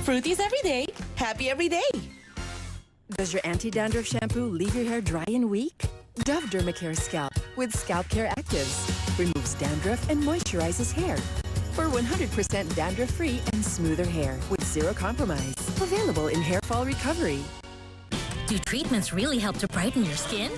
Fruities every day, happy every day. Does your anti-dandruff shampoo leave your hair dry and weak? Dove Dermacare Scalp with Scalp Care Actives removes dandruff and moisturizes hair for 100% dandruff-free and smoother hair with zero compromise. Available in Hair Fall Recovery. Do treatments really help to brighten your skin?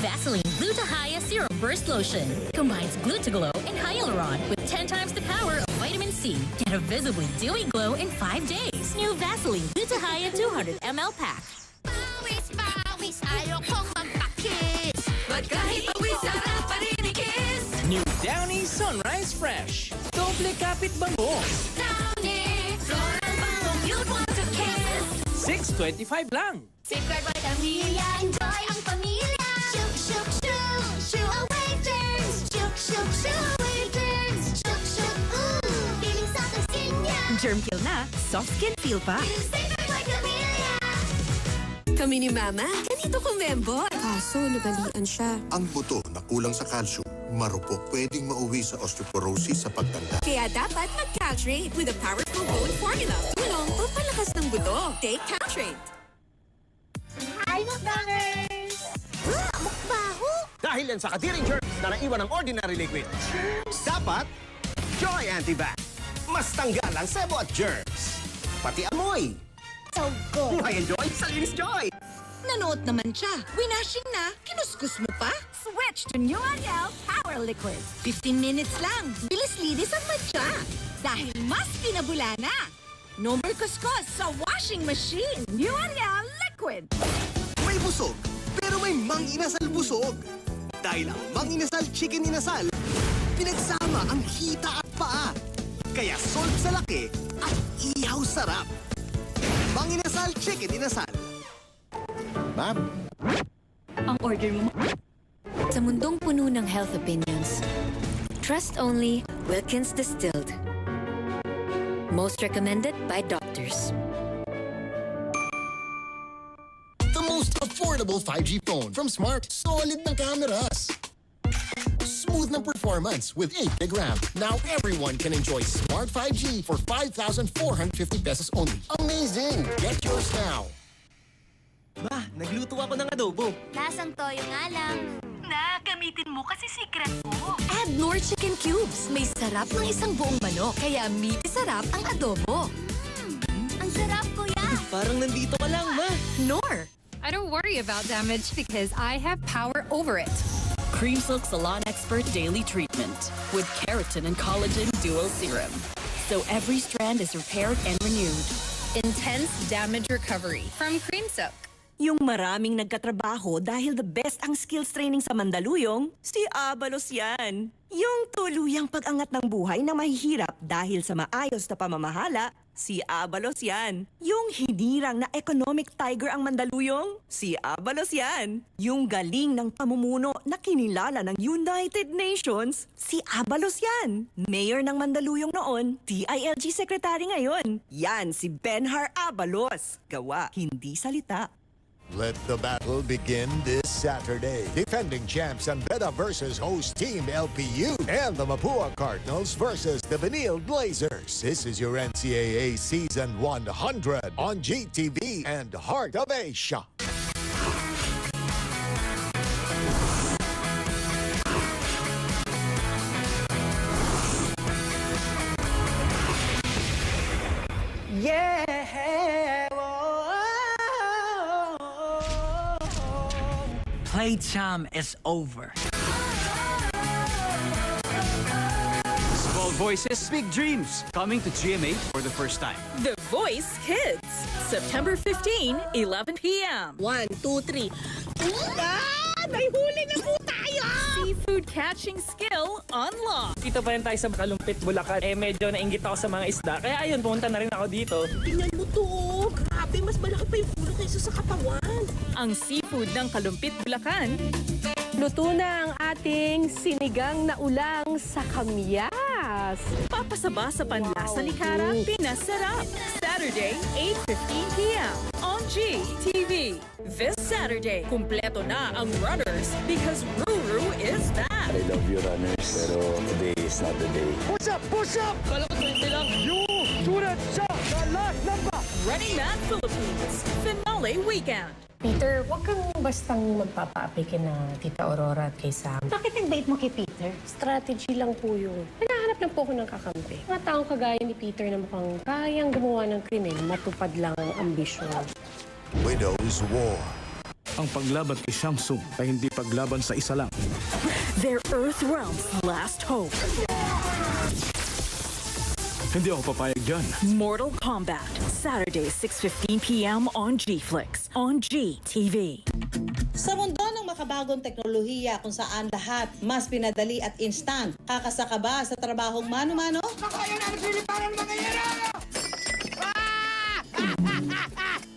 Vaseline Gluta-Hya Serum Burst Lotion combines Glutaglow and Hyaluron with 10 times the power of vitamin C. Get a visibly dewy glow in 5 days. New Vaseline Gluta-Hya 200 ml pack. Pawis, pawis, ayaw kong magpakis. But kahit pawis, sarap pa rin i-kiss. New Downy Sunrise Fresh. Doble kapit bango. Downy, floral bango, you'd want to kiss. $6.25 lang. Safeguard by Pamilya, enjoy ang pamilya. Shook, shook, shook, shoo away germs. Shook, shook, shoo away germs. Shook, shook, ooh, feeling sa skin niya. Germ kill na, soft skin feel pa. Safeguard by Pamilya. Kami ni Mama, ganito kumembo. Kaso, nabalian siya. Ang buto na kulang sa calcium, marupok pwedeng mauwi sa osteoporosis sa pagtanda. Kaya dapat mag-Caltrate with a powerful bone formula. Tulong o palakas ng buto. Take Caltrate. Hi, mukbangers! Mukbaho! Dahil yan sa katiring germs na naiwan ng ordinary liquid. Dapat, Joy Antibac. Mas tanggal ang sebo at germs. Pati amoy. So good! May enjoy sa Linis Joy. Nanood naman siya. Winashing na, kinuskus mo pa. Switch to New Ariel Power Liquid. 15 minutes lang. Bilis-linis ang matcha. Dahil mas pinabula na. No more kuskus sa washing machine. New Ariel Liquid. May busog, pero may mang-inasal busog. Dahil ang mang-inasal chicken inasal, pinagsama ang hita at paa. Kaya solve sa laki at ihaw sarap. Mang-inasal chicken inasal. Ma'am, Ang order mo. Sa mundong puno ng health opinions, trust only Wilkins Distilled. Most recommended by doctors. The most affordable 5G phone from Smart. Solid ng cameras. Smooth ng performance with 8 gig RAM. Now everyone can enjoy Smart 5G for 5,450 pesos only. Amazing! Get yours now. Ma, nagluto ako ng adobo. Lasang toyo nga lang. Na, gamitin mo kasi secret mo. Add Knorr Chicken Cubes. May sarap ng isang buong manok. Kaya meaty sarap ang adobo. Ang sarap, kuya! Parang nandito ka lang, Ma. Knorr. I don't worry about damage because I have power over it. Cream Silk Salon Expert Daily Treatment with keratin and collagen dual serum. So every strand is repaired and renewed. Intense damage recovery from Cream Silk. Yung maraming nagkatrabaho dahil the best ang skills training sa Mandaluyong, si Abalos yan. Yung tuluyang pag-angat ng buhay na mahihirap dahil sa maayos na pamamahala, si Abalos yan. Yung hinirang na economic tiger ang Mandaluyong, si Abalos yan. Yung galing ng pamumuno na kinilala ng United Nations, si Abalos yan. Mayor ng Mandaluyong noon, DILG Secretary ngayon. Yan si Benhar Abalos. Gawa, hindi salita. Let the battle begin this Saturday. Defending champs Ambeda versus host team LPU and the Mapua Cardinals versus the Benil Blazers. This is your NCAA Season 100 on GTV and Heart of Asia. Yeah! Playtime is over. Small voices, big dreams. Coming to GMA for the first time. The Voice Kids, September 15, 11 p.m. 1, 2, 3. May huli na po tayo! Seafood catching skill unlocked. Dito pa rin tayo sa Kalumpit, Bulacan. Medyo nainggit ako sa mga isda. Kaya ayun, pumunta na rin ako dito. Tingnan mo to. Grabe, mas malaki pa yung ulo kaysa sa katawan. Ang seafood ng Kalumpit, Bulacan. Luto na ang ating sinigang na ulang sa kamyas. Papasaba sa panlasa ni Cara, pinasarap. Saturday, 8:15 p.m. on GTV. This Saturday, kumpleto na ang runners because Ruru is back. I love you, runners, pero today is not the day. Push up! Push up! Kala ko 20 lang. You! Surat sa last number! Running Man Philippines Finale Weekend. Peter, huwag kang bastang magpapaapi kina Tita Aurora at kay Sam. Bakit nag-bait mo kay Peter? Strategy lang po yun. Hinahanap lang po ako ng kakampi. Mga taong kagaya ni Peter na mukhang kayang gumawa ng krimen, matupad lang ang ambisyon. Widow's War. Ang paglaban kay Shang Tsung ay hindi paglaban sa isa lang. Their Earthrealm's last hope. Hindi ako papayag dyan. Mortal Kombat. Saturday, 6:15 p.m. on G-Flix. On GTV. Sa mundo ng makabagong teknolohiya kung saan lahat mas pinadali at instant, kakasaka ba sa trabahong mano-mano?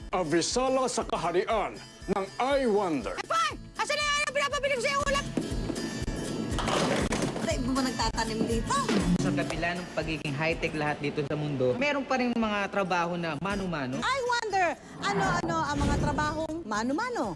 Abisala sa kaharian ng I Wonder. Asan na yan ang pinapabiling sa'yo ulam? Hindi mo ba nagtatanim dito? Sa kabila ng pagiging high-tech lahat dito sa mundo, meron pa rin mga trabaho na mano-mano. I wonder, ano-ano ang mga trabahong mano-mano?